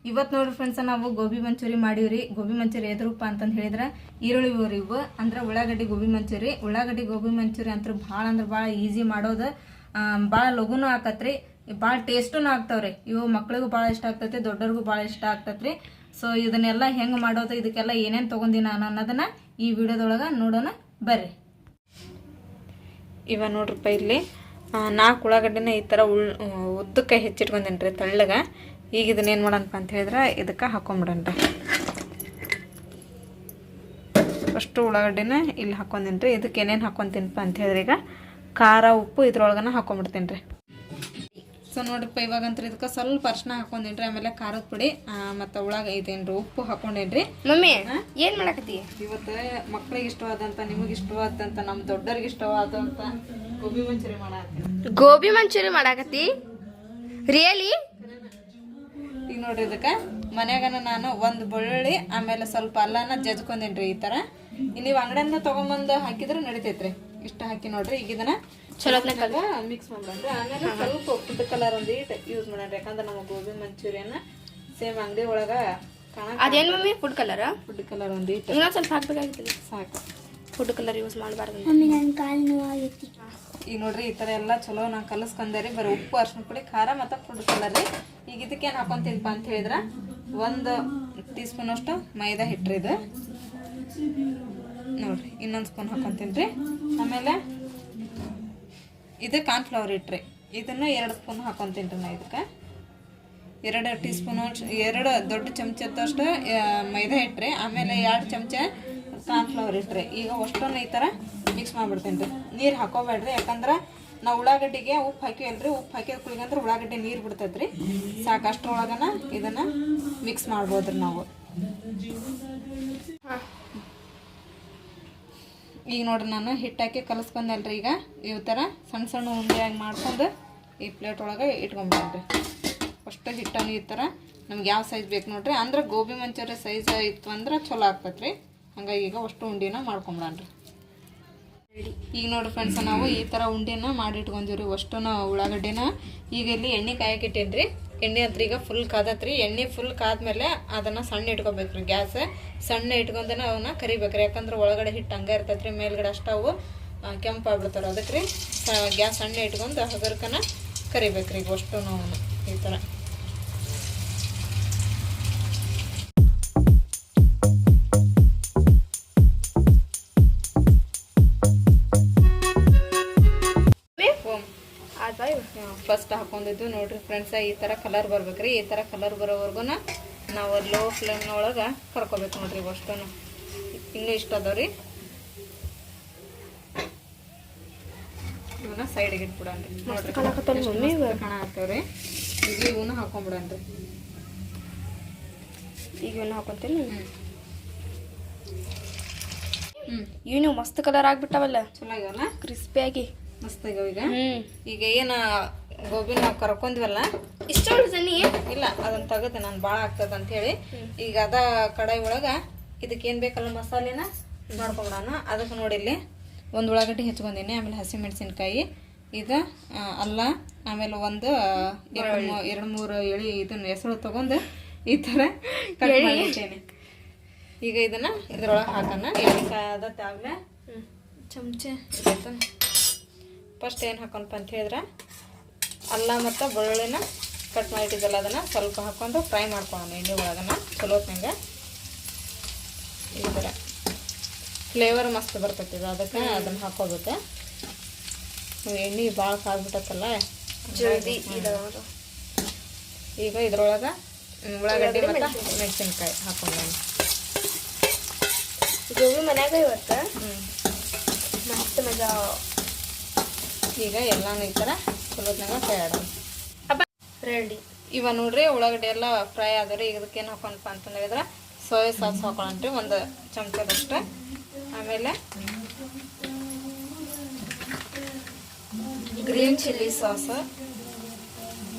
ಇವತ್ತು ನೋಡ್ರಿ ಫ್ರೆಂಡ್ಸ್ ನಾವು ಗೋಬಿ ಮಂಚೂರಿ ಮಾಡೀವ್ರಿ. ಗೋಬಿ ಮಂಚೂರಿ ಎದ್ರಪ್ಪ ಅಂತಂದು ಹೇಳಿದ್ರೆ ಈರುಳ್ಳಿ ಇವು ಅಂದ್ರೆ ಉಳ್ಳಾಗಡ್ಡಿ ಗೋಬಿ ಮಂಚೂರಿ. ಉಳ್ಳಾಗಡ್ಡಿ ಗೋಬಿ ಮಂಚೂರಿ ಅಂತ ಭಾಳ ಅಂದ್ರೆ ಭಾಳ ಈಸಿ ಮಾಡೋದು, ಭಾಳ ಲಘುನೂ ಆಕತ್ರಿ, ಭಾಳ ಟೇಸ್ಟೂ ಆಗ್ತಾವ್ರಿ. ಇವು ಮಕ್ಳಿಗೂ ಭಾಳ ಇಷ್ಟ ಆಗ್ತೈತಿ, ದೊಡ್ಡವ್ರಿಗೂ ಭಾಳ ಇಷ್ಟ ಆಗ್ತೈತ್ರಿ. ಸೊ ಇದನ್ನೆಲ್ಲ ಹೆಂಗೆ ಮಾಡೋದು, ಇದಕ್ಕೆಲ್ಲ ಏನೇನು ತೊಗೊಂಡಿ ನಾನು ಅನ್ನೋದನ್ನ ಈ ವಿಡಿಯೋದೊಳಗೆ ನೋಡೋಣ ಬರ್ರಿ. ಇವ ನೋಡ್ರಪ್ಪ ಇಲ್ಲಿ 4 ಉಳ್ಳಾಗಡ್ಡಿನ ಈ ಥರ ಉದ್ದಕ್ಕೆ ಹೆಚ್ಚಿಟ್ಕೊಂಡೇನಿ ರೀ ತಳ್ಳಗ. ಈಗ ಇದನ್ನೇನು ಮಾಡೋಣಪ್ಪ ಅಂತ ಹೇಳಿದ್ರೆ ಇದಕ್ಕೆ ಹಾಕೊಂಬಿಡೋಣ್ರಿ. ಫಸ್ಟು ಉಳ್ಳಾಗಡ್ಡಿನ ಇಲ್ಲಿ ಹಾಕೊಂಡೇನಿ ರೀ. ಇದಕ್ಕೆ ಏನೇನು ಹಾಕೊತೀನಪ್ಪ ಅಂತ ಹೇಳಿದ್ರೆ ಈಗ ಖಾರ ಉಪ್ಪು ಇದ್ರೊಳಗನ ಹಾಕೊಂಡ್ಬಿಡ್ತೀನಿ ರೀ. ಸೊ ನೋಡ್ರಿಪ್ಪ ಇವಾಗಂತ್ರ ಇದಕ್ಕೆ ಸ್ವಲ್ಪ ಅರ್ಶಿನ ಹಾಕೊಂಡೇನ್ರಿ, ಆಮೇಲೆ ಖಾರದ ಪುಡಿ ಮತ್ತು ಇದೇನ್ರಿ ಉಪ್ಪು ಹಾಕೊಂಡೇನ್ರಿ. ಮಮ್ಮಿ ಏನು ಮಾಡಕತ್ತಿ? ಇವತ್ತು ಮಕ್ಳಿಗೆ ಇಷ್ಟವಾದಂಥ, ನಿಮಗೆ ಇಷ್ಟವಾದಂಥ, ನಮ್ಮ ದೊಡ್ಡವ್ರಿಗೆ ಇಷ್ಟವಾದಂಥ ಗೋಬಿ ಮಂಚೂರಿ ಮಾಡತ್ತೀನಿ. ಗೋಬಿ ಮಂಚೂರಿ ಮಾಡಕತ್ತಿ ರಿಯಲಿ? ಈಗ ನೋಡ್ರಿ ಇದಕ್ಕೆ ಮನ್ಯಾಗನ ನಾನು ಒಂದು ಬೆಳ್ಳುಳ್ಳಿ ಆಮೇಲೆ ಸ್ವಲ್ಪ ಅಲ್ಲನ ಜಜ್ಕೊಂಡೇನ್ರಿ ಈ ಥರ. ನೀವು ಅಂಗಡಿಯಿಂದ ತೊಗೊಂಬಂದು ಹಾಕಿದ್ರೆ ನಡಿತೈತ್ರಿ. ಇಷ್ಟ ಹಾಕಿ ನೋಡ್ರಿ. ಈಗ ಇದನ್ನ ಚಲೋ ಮಿಕ್ಸ್ ಮಾಡ್ಕೊಂಡ್ರಿ. ಆಮೇಲೆ ಸ್ವಲ್ಪ ಫುಡ್ ಕಲರ್ ಒಂದು ಯೂಸ್ ಮಾಡೋಣ್ರಿ, ಯಾಕಂದ್ರೆ ನಮ್ಮ ಗೋಬಿ ಮಂಚೂರಿಯನ್ನ ಸೇಮ್ ಅಂಗಡಿ ಒಳಗ ಅದೇನು ಮಮ್ಮಿ ಫುಡ್ ಕಲರ್ ಒಂದು ಇನ್ನೊಂದು ಸ್ವಲ್ಪ ಹಾಕ್ಬೇಕಾಗಿತ್ತು. ಸಾಕು, ಫುಡ್ ಕಲರ್ ಯೂಸ್ ಮಾಡಬಾರ್ದು. ಈಗ ನೋಡ್ರಿ ಈ ಥರ ಎಲ್ಲ ಚಲೋ ನಾನು ಕಲಸ್ಕೊಂಡೆ ರೀ. ಬರೀ ಉಪ್ಪು, ಅರ್ಶಿನ ಪುಡಿ, ಖಾರ ಮತ್ತು ಫುಡ್ ಕಲರ್ ರೀ. ಈಗ ಇದಕ್ಕೇನು ಹಾಕೊಂತೀನಪ್ಪ ಅಂತ ಹೇಳಿದ್ರೆ 1 ಟೀ ಸ್ಪೂನ್ ಅಷ್ಟು ಮೈದಾ ಹಿಟ್ರಿ. ಇದು ನೋಡ್ರಿ ಇನ್ನೊಂದು ಸ್ಪೂನ್ ಹಾಕೊಂತೀನಿ ರೀ. ಆಮೇಲೆ ಇದು ಕಾರ್ನ್ಫ್ಲವರ್ ಇಟ್ರಿ, ಇದನ್ನು 2 ಸ್ಪೂನ್ ಹಾಕೊತೀನಿ ರೀ. ನಾ ಇದಕ್ಕೆ 2 ಟೀ ಸ್ಪೂನ್ 2 ದೊಡ್ಡ ಚಮಚದಷ್ಟು ಮೈದಾ ಇಟ್ರಿ, ಆಮೇಲೆ 2 ಚಮಚ ಕಾರ್ನ್ಫ್ಲವರ್ ಇಟ್ರಿ. ಈಗ ಅಷ್ಟನ್ನು ಈ ಥರ ಮಿಕ್ಸ್ ಮಾಡಿಬಿಡ್ತೀನಿ ರೀ. ನೀರು ಹಾಕೋಬೇಡ್ರಿ, ಯಾಕಂದ್ರೆ ನಾವು ಉಳ್ಳಾಗಡ್ಡಿಗೆ ಉಪ್ಪು ಹಾಕಿವಲ್ರಿ. ಉಪ್ಪು ಹಾಕಿದ ಕುಳಿಗಂದ್ರೆ ಉಳ್ಳಾಗಡ್ಡಿ ನೀರು ಬಿಡ್ತೈತ್ರಿ. ಸಾಕು, ಅಷ್ಟರೊಳಗನ ಇದನ್ನು ಮಿಕ್ಸ್ ಮಾಡ್ಬೋದ್ರಿ ನಾವು. ಈಗ ನೋಡ್ರಿ ನಾನು ಹಿಟ್ಟಾಕಿ ಕಲಸ್ಕೊಂಡಲ್ರಿ. ಈಗ ಈ ಥರ ಸಣ್ಣ ಸಣ್ಣ ಉಂಡೆಯಾಗಿ ಮಾಡ್ಕೊಂಡು ಈ ಪ್ಲೇಟ್ ಒಳಗೆ ಇಟ್ಕೊಂಡ್ಬಿಡ್ರಿ. ಅಷ್ಟು ಹಿಟ್ಟನ್ನು ಈ ಥರ ನಮ್ಗೆ ಯಾವ ಸೈಜ್ ಬೇಕು ನೋಡ್ರಿ. ಅಂದ್ರೆ ಗೋಬಿ ಮಂಚೂರಿ ಸೈಜ್ ಇತ್ತು ಅಂದ್ರೆ ಚಲೋ ಆಗ್ತೈತ್ರಿ. ಹಂಗಾಗಿ ಈಗ ಅಷ್ಟು ಉಂಡಿನ ಮಾಡ್ಕೊಂಬಿಡಣ್ರಿ. ಈಗ ನೋಡ್ರಿ ಫ್ರೆಂಡ್ಸ್, ನಾವು ಈ ಥರ ಉಂಡಿನ ಮಾಡಿ ಇಟ್ಕೊಂಡಿವ್ರಿ ಅಷ್ಟು ಉಳ್ಳಾಗಡ್ಡಿನ. ಈಗ ಇಲ್ಲಿ ಎಣ್ಣೆ ಕಾಯಕ್ಕಿಟ್ಟೇನಿ ರೀ. ಎಣ್ಣೆ ಹತ್ರ ಈಗ ಫುಲ್ ಕಾದತ್ರಿ. ಎಣ್ಣೆ ಫುಲ್ ಕಾದ್ಮೇಲೆ ಅದನ್ನು ಸಣ್ಣ ಇಟ್ಕೊಬೇಕ್ರಿ. ಗ್ಯಾಸ್ ಸಣ್ಣ ಇಟ್ಕೊಂಡನ ಅವನ್ನ ಕರಿಬೇಕ್ರಿ, ಯಾಕಂದ್ರೆ ಒಳಗಡೆ ಹಿಟ್ಟು ಹಂಗೆ ಇರ್ತೈತ್ರಿ, ಮೇಲ್ಗಡೆ ಅಷ್ಟವು ಕೆಂಪು ಆಗ್ಬಿಡ್ತಾರೆ. ಅದಕ್ಕೆ ರೀ ಗ್ಯಾಸ್ ಸಣ್ಣ ಇಟ್ಕೊಂಡು ಹಗರ್ಕನ ಕರಿಬೇಕ್ರಿ. ಈಗ ಅಷ್ಟು ನಾವು ಈ ಥರ. ಫಸ್ಟ್ ಹಾಕೊಂಡಿದ್ದು ನೋಡ್ರಿ ಫ್ರೆಂಡ್ಸ್, ಈ ಥರ ಕಲರ್ ಬರ್ಬೇಕ್ರಿ. ಈ ಥರ ಕಲರ್ ಬರೋವರೆಗೂ ನಾವು ಲೋ ಫ್ಲೇಮ್ನೊಳಗೆ ಕರ್ಕೋಬೇಕು ನೋಡ್ರಿ. ಅಷ್ಟು ಇನ್ನೂ ಇಷ್ಟ ಅದಾವ್ರಿ. ಇವನ್ನ ಸೈಡಿಗೆ ಇಟ್ಬಿಡನ್ರಿ. ನೋಡ್ರಿ ಕಣ ಆಗ್ತಾವ್ರಿ. ಈಗ ಇವನ್ನ ಹಾಕೊಂಡ್ಬಿಡನ್ರಿ. ಈಗ ಇವನ್ನ ಹಾಕೊಂತೀನಿ. ಇವು ಮಸ್ತ್ ಕಲರ್ ಆಗ್ಬಿಟ್ಟಾವಲ್ಲ, ಚಲೋ ಆಗ್ಯಾವಲ್ಲ, ಕ್ರಿಸ್ಪಿಯಾಗಿ ಮಸ್ತ್ ಆಗ್ಯಾವ. ಈಗ ಏನು ಗೋಬಿ ನಾವು ಕರ್ಕೊಂಡ್ವಲ್ಲ, ಇಷ್ಟ ಇಲ್ಲ ಅದನ್ನ ತೆಗೆದು ನಾನು ಭಾಳ ಆಗ್ತದ ಅಂತ ಹೇಳಿ ಈಗ ಅದ ಕಡಾಯಿ ಒಳಗೆ ಇದಕ್ಕೇನು ಬೇಕಲ್ಲ ಮಸಾಲೆನ ಮಾಡ್ಕೊಂಬಿಡೋಣ. ಅದಕ್ಕೆ ನೋಡಿ ಇಲ್ಲಿ 1 ಉಳ್ಳಾಗಡ್ಡಿ ಹೆಚ್ಕೊಂಡೀನಿ, ಆಮೇಲೆ ಹಸಿಮೆಣಸಿನ್ಕಾಯಿ, ಇದು ಅಲ್ಲ, ಆಮೇಲೆ 2-3 ಎಳಿ ಇದನ್ನ ಹೆಸರು ತೊಗೊಂಡು ಈ ಥರ ಕಟ್ ಮಾಡಿಟ್ಟೇನೆ. ಈಗ ಇದನ್ನು ಇದ್ರೊಳಗೆ ಹಾಕೋಣ. ಎಣ್ಣೆಕಾಯಿ ಆದತ್ತಾಗಲೇ ಚಮಚೆ ಇದಾಯ್ತು. ಫಸ್ಟ್ ಏನು ಹಾಕೋಣಪ್ಪ ಅಂತ ಹೇಳಿದ್ರೆ ಅಲ್ಲ ಮತ್ತು ಬೆಳ್ಳುಳ್ಳಿನ ಕಟ್ ಮಾಡಿಟ್ಟಿದ್ದಲ್ಲ ಅದನ್ನು ಸ್ವಲ್ಪ ಹಾಕ್ಕೊಂಡು ಫ್ರೈ ಮಾಡ್ಕೊಳ್ಳೋಣ ಎಣ್ಣೆ ಒಳಗನ ಚಲೋ ಹೊತ್ನಾಗ. ಈ ಥರ ಫ್ಲೇವರ್ ಮಸ್ತ್ ಬರ್ತೈತಿ. ಅದಕ್ಕೆ ಅದನ್ನು ಹಾಕೋಬೇಕು. ಎಣ್ಣೆ ಭಾಳ ಕಾದ್ಬಿಟ್ಟತ್ತಲ್ಲ ಜಲ್ದಿ. ಈಗ ಇದ್ರೊಳಗೆ ಉಳ್ಳಾಗಡ್ಡಿ ಮತ್ತು ಮೆಣಸಿನ್ಕಾಯಿ ಹಾಕೊಂಡು ಗೋಬಿ ಮನ್ಯಾಗ ಇವತ್ತು ಮಸ್ತ್ ಮಜಾ. ಈಗ ಎಲ್ಲಾನು ಈ ಥರ ಚಲೋತ್ನಾಗ ಫ್ರೈ ಆಡೋಣ. ರೆಡಿ. ಇವ ನೋಡ್ರಿ ಉಳ್ಳಾಗಡ್ಡಿ ಎಲ್ಲ ಫ್ರೈ ಆದ್ರಿ. ಈಗ ಇದಕ್ಕೇನು ಹಾಕೊಂಡಪ್ಪ ಅಂತ ಹೇಳಿದ್ರೆ ಸೋಯಾ ಸಾಸ್ ಹಾಕೊಳ್ಳೋಣ್ರಿ 1 ಚಮಚದಷ್ಟು. ಆಮೇಲೆ ಗ್ರೀನ್ ಚಿಲ್ಲಿ ಸಾಸ್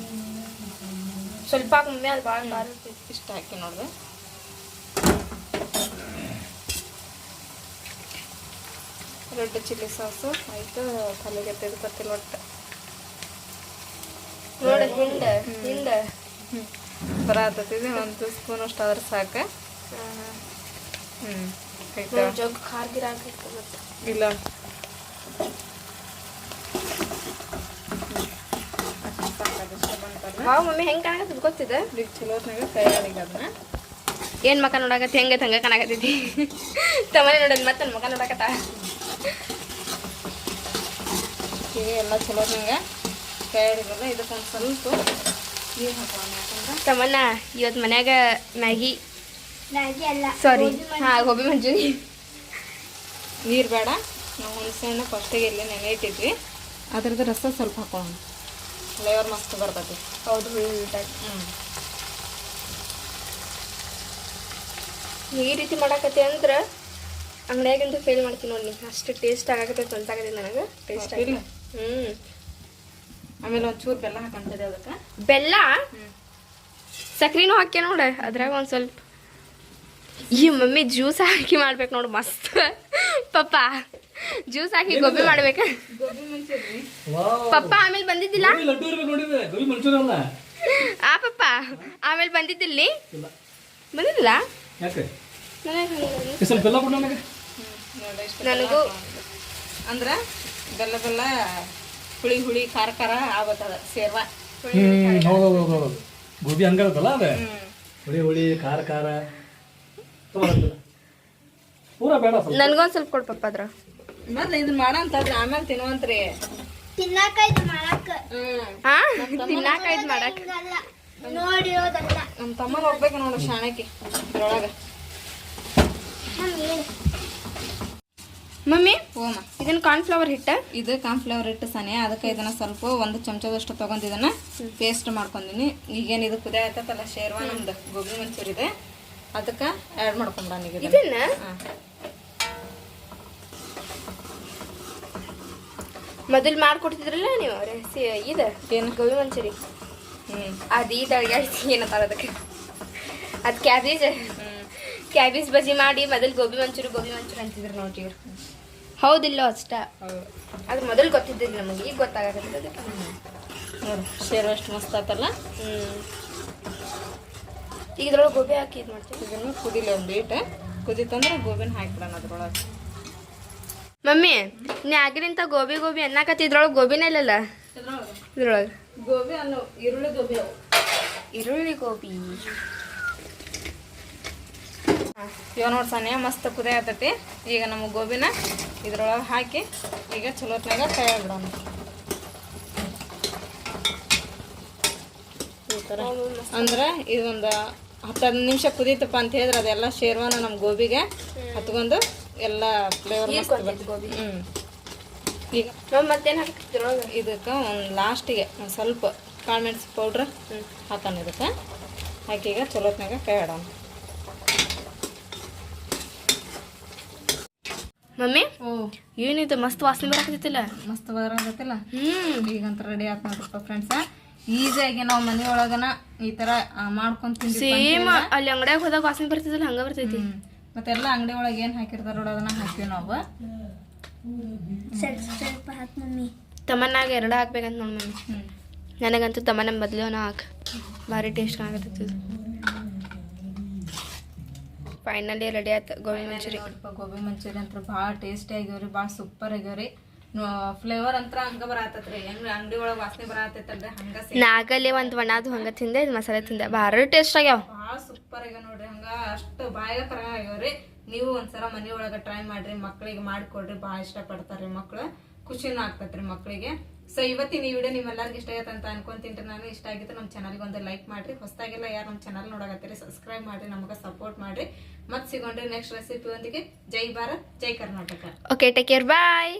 ಸ್ವಲ್ಪ ಮಮ್ಮಿ, ಅದು ಭಾಳ ಇಷ್ಟ ಹಾಕಿ ನೋಡ್ರಿ. ರೆಡ್ ಚಿಲ್ಲಿ ಸಾಸು ಆಯಿತು. ತಲೆಗೆ ತೆಗೆದುಕೊತಿಲ್ಲ ಒಟ್ಟು ನೋಡಿ ಹಿಂದೆ ಹಿಂದೆ ಬರತ್ತೈತಿ ಒಂದು ಸ್ಪೂನ್ ಅಷ್ಟು ಆದ್ರೆ ಸಾಕು. ಆಯ್ತಾ ಜಗ್ ಖಾರ ಗಿರ ಹಾಕೈತೆ ಮತ್ತೆ ಇಲ್ಲ ಹಾವು ಮಮ್ಮಿ ಹೆಂಗೆ ಕಾಣಕತ್ತದ ಗೊತ್ತಿದೆ ಈಗ ಚಲೋತ್ನಾಗ ಕೈ ಆಡಿಗೆ ಅದನ್ನ ಏನು ಮಕ ನೋಡಕತ್ತಿ ಹೆಂಗೆ ಹಂಗೆ ಕಾಣಕತ್ತೈತಿ ತಮ್ಮನೆ ನೋಡೋದು ಮತ್ತೆ ನನ್ನ ಮಕ ನೋಡಕತ್ತ ಈಗ ಎಲ್ಲ ಚಲೋತ್ನಾಗ ಕೈ ಆಡಿಗಲ್ಲ ಇದಕ್ಕೊಂದು ಸ್ವಲ್ಪ ನೀರು ಹಾಕೋಣ. ಯಾಕಂದ್ರೆ ತಮ್ಮನ್ನ ಇವತ್ತು ಮನ್ಯಾಗ ಮ್ಯಾಗಿ ಅಲ್ಲ ಸಾರಿ ಹಾಂ ಗೋಬಿ ಮಂಚೂರಿ ನೀರು ಬೇಡ. ನಾವು ಹುಣಸೆ ಹಣ್ಣು ಫಸ್ಟಿಗೆ ಇಲ್ಲಿ ನೆನೆ ಇಟ್ಟಿದ್ವಿ, ಅದ್ರದ್ದು ರಸ ಸ್ವಲ್ಪ ಹಾಕೋಣ, ಫ್ಲೇವರ್ ಮಸ್ತ್ ಬರ್ತೈತಿ. ಹೌದು ಹುಳಿ ಈ ರೀತಿ ಮಾಡಾಕತ್ತಿ ಅಂದ್ರೆ ಅಂಗಡಿಯಾಗಂತೂ ಫೇಲ್ ಮಾಡ್ತೀನಿ ನೋಡಿ, ಅಷ್ಟು ಟೇಸ್ಟ್ ಆಗಾಕತ್ತೈತೆ ಅನ್ಸಾಕತ್ತೈತೆ ನನಗೆ ಟೇಸ್ಟ್ ಆಗಿಲ್ಲ. ಆಮೇಲೆ ಒಂಚೂರು ಬೆಲ್ಲ ಹಾಕೊಂತಿದ್ದೆ ಅದಕ್ಕೆ. ಬೆಲ್ಲ ಸಕ್ರಿನೂ ಹಾಕ್ಯ ನೋಡ ಅದ್ರಾಗ ಒಂದು ಸ್ವಲ್ಪ. ಈ ಮಮ್ಮಿ ಜ್ಯೂಸ್ ಹಾಕಿ ಮಾಡ್ಬೇಕು ನೋಡು ಮಸ್ತ್. ಪಪ್ಪ ಜ್ಯೂಸ್ ಹಾಕಿ ಗೋಬಿ ಮಾಡ್ಬೇಕ. ಗೋಬಿ ಮಂಚೂರಿ ಪಪ್ಪ ಆಮೇಲೆ ಬಂದಿದ್ದಿಲ್ಲ ಆ ಪಪ್ಪ ಆಮೇಲೆ ಬಂದಿದ್ದಿಲ್ಲಿ ಬಂದಿದ್ದಿಲ್ಲ ನನಗೂ ಅಂದ್ರೆ ಬೆಲ್ಲ ಬೆಲ್ಲ ಹುಳಿ ಹುಳಿ ಖಾರ ಖಾರ ಆಗತ್ತದ ಸೇರ್ವಾ. ಹೌದೌದು ಗೋಬಿ ಹಂಗದಲ್ಲ ಅದ ಹುಳಿ ಹುಳಿ ಖಾರ ಖಾರ ಪೂರ ಬೇಡ. ನನ್ಗೊಂದು ಸ್ವಲ್ಪ ಕೊಡು ಪಪ್ಪ ಅದ್ರ ಮೊದ್ಲು ಇದನ್ನ ಮಾಡಂತಂದ್ರೆ ಆಮೇಲೆ ತಿನ್ನುವಂತ್ರಿ. ತಿನ್ನಕೈದು ಮಾಡಕ್ಕ ಹಾ ತಿನ್ನಾಕೈದು ಮಾಡಕ್ ಹಿಂಗಲ್ಲ ನೋಡಿರೋದಲ್ಲ. ನಮ್ಮ ತಮ್ಮನ ಹೋಗ್ಬೇಕು ನೋಡು ಶಾಣಕಿ ಇದ್ರೊಳಗ. ಮಮ್ಮಿ ಓಮ ಇದನ್ನ ಕಾರ್ನ್ಫ್ಲವರ್ ಹಿಟ್ಟ ಇದು ಕಾರ್ನ್ಫ್ಲವರ್ ಹಿಟ್ಟು ಸನೆ, ಅದಕ್ಕೆ ಇದನ್ನ ಸ್ವಲ್ಪ ಒಂದು ಚಮಚದಷ್ಟು ತಗೊಂಡು ಇದನ್ನ ಪೇಸ್ಟ್ ಮಾಡ್ಕೊಂಡಿನಿ. ಈಗೇನು ಇದು ಕುದಿ ಆಯ್ತಲ್ಲ ಶೇರ್ವಾ ನಮ್ದು ಗೋಬಿ ಮಂಚೂರಿ ಇದೆ, ಅದಕ್ಕೆ ಆ್ಯಡ್ ಮಾಡ್ಕೊಂಡ್ಬಾನ ಈಗ ಇದನ್ನ ಮೊದಲು ಮಾಡ್ಕೊಡ್ತಿದ್ರಲ್ಲ ನೀವು ರೆಸಿ ಇದು ಏನು ಗೋಬಿ ಮಂಚೂರಿ ಅದು ಇದು ಅಡುಗೆ ಏನಂತಾರೆ ಅದಕ್ಕೆ ಅದು ಕ್ಯಾಬೇಜ್ ಬಜ್ಜಿ ಮಾಡಿ ಮೊದಲು ಗೋಬಿ ಮಂಚೂರಿ ಅಂತಿದ್ರು ನೋಡಿ ಇವ್ರು. ಹೌದಿಲ್ಲ ಅಷ್ಟ ಅದು ಮೊದಲು ಗೊತ್ತಿದ್ದಿಲ್ಲ ನಮಗೆ, ಈಗ ಗೊತ್ತಾಗತ್ತೆ ಅದಕ್ಕೆ. ನೋಡು ಶೇರ್ವಾ ಎಷ್ಟು ಮಸ್ತ್ ಆತಲ್ಲ. ಈಗ ಇದ್ರೊಳಗೆ ಗೋಬಿ ಹಾಕಿ ಇದು ಮಾಡ್ತೀವಿ. ಇದನ್ನು ಕುದಿಲಿ ಒಂದು ಈಟ ಕುದಿತಂದ್ರೆ ಗೋಬಿನ ಹಾಕ್ಬಿಡೋಣ ಅದ್ರೊಳಗೆ. ಮಮ್ಮಿ ನೀ ಆಗಿನಿಂತ ಗೋಬಿ ಅನ್ನಕತ್ತಿ ಇದ್ರೊಳಗೆ ಗೋಬಿನೇ ಇಲ್ಲಲ್ಲ ಇದ್ರೊಳಗೆ ಗೋಬಿ ಅನ್ನೋ ಈರುಳ್ಳಿ ಗೋಬಿ ಅವು ಈರುಳ್ಳಿ ಗೋಬಿ. ಇವ ನೋಡಿ ಸಣ್ಣ ಮಸ್ತ್ ಕುದಿ ಆತೈತಿ. ಈಗ ನಮ್ಮ ಗೋಬಿನ ಇದ್ರೊಳಗೆ ಹಾಕಿ ಈಗ ಚಲೋತ್ನಾಗ ಕೈ ಬಿಡೋಣ. ಈ ಥರ ಅಂದ್ರೆ ಇದೊಂದು 10-15 ನಿಮಿಷ ಕುದೀತಪ್ಪ ಅಂತ ಹೇಳಿದ್ರೆ ಅದೆಲ್ಲ ಶೇರ್ವಾನ ನಮ್ಮ ಗೋಬಿಗೆ ಹತ್ಕೊಂಡು ಎಲ್ಲ ಫ್ಲೇವರ್ ಗೋಬಿ. ಈಗ ಮತ್ತೇನು ಹಾಕ್ತಿದ್ರೊಳಗೆ ಇದಕ್ಕೆ ಒಂದು ಲಾಸ್ಟಿಗೆ ಒಂದು ಸ್ವಲ್ಪ ಕಾಳು ಮೆಣಸು ಪೌಡ್ರ್ ಹಾಕೋಣ. ಇದಕ್ಕೆ ಹಾಕಿ ಈಗ ಚಲೋತ್ನಾಗ ಕೈ ಆಡೋಣ. ಮಮ್ಮಿ ಓ ಏನಿದು ಮಸ್ತ್ ವಾಸನೆ ಬರಾಕತ್ತಿಲ್ಲ. ಮಸ್ತ್ ಬರತ್ತಲ್ಲ. ಈಗಂತ ರೆಡಿ ಆಯ್ತು ನೋಡ್ರಪ್ಪ ಫ್ರೆಂಡ್ಸ. ಈಸಿಯಾಗಿ ನಾವು ಮನೆಯೊಳಗನ ಈ ಥರ ಮಾಡ್ಕೊಂಡು ತಿಂತೀವಿ. ಸೇಮ್ ಅಲ್ಲಿ ಅಂಗಡಿಯಾಗ ಹೋದಾಗ ವಾಸನೆ ಬರ್ತೈತಲ್ಲ ಹಂಗ ಬರ್ತೈತಿ. ಮತ್ತೆಲ್ಲ ಅಂಗಡಿ ಒಳಗೆ ಏನು ಹಾಕಿರ್ತಾರ ನೋಡಿ ಅದನ್ನ ಹಾಕ್ತೀವಿ ನಾವು. ಸ್ವಲ್ಪ ಹಾಕಿ ಮಮ್ಮಿ. ತಮನ್ನಾಗ 2 ಹಾಕ್ಬೇಕಂತ ನೋಡಿ ಮಮ್ಮಿ. ನನಗಂತೂ ತಮನ್ನ ಬದಲು ಹಾಕಿ ಭಾರಿ ಟೇಸ್ಟ್ ಆಗತ್ತೈತಿ. ಫೈನಲಿ ರೆಡಿ ಆಯ್ತು ಗೋಬಿ ಮಂಚೂರಿ. ಗೋಬಿ ಮಂಚೂರಿ ಅಂತ ಭಾಳ ಟೇಸ್ಟಿ ಆಗ್ಯಾವ್ರಿ, ಭಾಳ ಸೂಪರ್ ಆಗ್ಯಾವ್ರಿ. ಫ್ಲೇವರ್ ಅಂತ ಹಂಗ ಬರತ್ತೈತ್ರಿ, ಹೆಂಗ್ ಅಂಗಡಿ ಒಳಗೆ ವಾಸನೆ ಬರತ್ತೈತಲ್ರಿ ಹಂಗ. ನಾಗಲ್ಲಿ ಒಂದು ಒಣದು ಹಂಗ ತಿಂದೆ, ಇದು ಮಸಾಲೆ ತಿಂದೆ, ಭಾರಿ ಟೇಸ್ಟ್ ಆಗ್ಯಾವ. ಭಾಳ ಸೂಪರ್ ಆಗ್ಯಾವ ನೋಡ್ರಿ. ಹಂಗ ಅಷ್ಟು ಬಾಯಿಗೆ ತರ ಆಗ್ಯಾವ್ರಿ. ನೀವು ಒಂದ್ಸಲ ಮನೆ ಒಳಗೆ ಟ್ರೈ ಮಾಡ್ರಿ, ಮಕ್ಳಿಗೆ ಮಾಡಿಕೊಡ್ರಿ, ಭಾಳ ಇಷ್ಟಪಡ್ತಾರ್ರಿ ಮಕ್ಳು. ಖುಷಿನೂ ಆಗ್ತೈತ್ರಿ ಮಕ್ಕಳಿಗೆ. ಸೊ ಇವತ್ತಿನ ಈ ವಿಡಿಯೋ ನಿಮ್ಮೆಲ್ಲರಿಗೂ ಇಷ್ಟ ಆಗತ್ತೆ ಅಂತ ಅನ್ಕೊಂತೀನಿ ನಾನು. ಇಷ್ಟ ಆಗಿತ್ತು ನಮ್ಮ ಚಾನಲ್ಗೆ ಒಂದು ಲೈಕ್ ಮಾಡ್ರಿ. ಹೊಸದಾಗೆಲ್ಲ ಯಾರು ನಮ್ಮ ಚಾನಲ್ ನೋಡಕತ್ತೀರಿ ಸಬ್ಸ್ಕ್ರೈಬ್ ಮಾಡ್ರಿ, ನಮಗೆ ಸಪೋರ್ಟ್ ಮಾಡ್ರಿ. ಮತ್ತೆ ಸಿಗೋಣ್ರಿ ನೆಕ್ಸ್ಟ್ ರೆಸಿಪಿ ಒಂದಿಗೆ. ಜೈ ಭಾರತ್, ಜೈ ಕರ್ನಾಟಕ. ಓಕೆ, ಟೇಕ್ ಕೇರ್, ಬಾಯ್.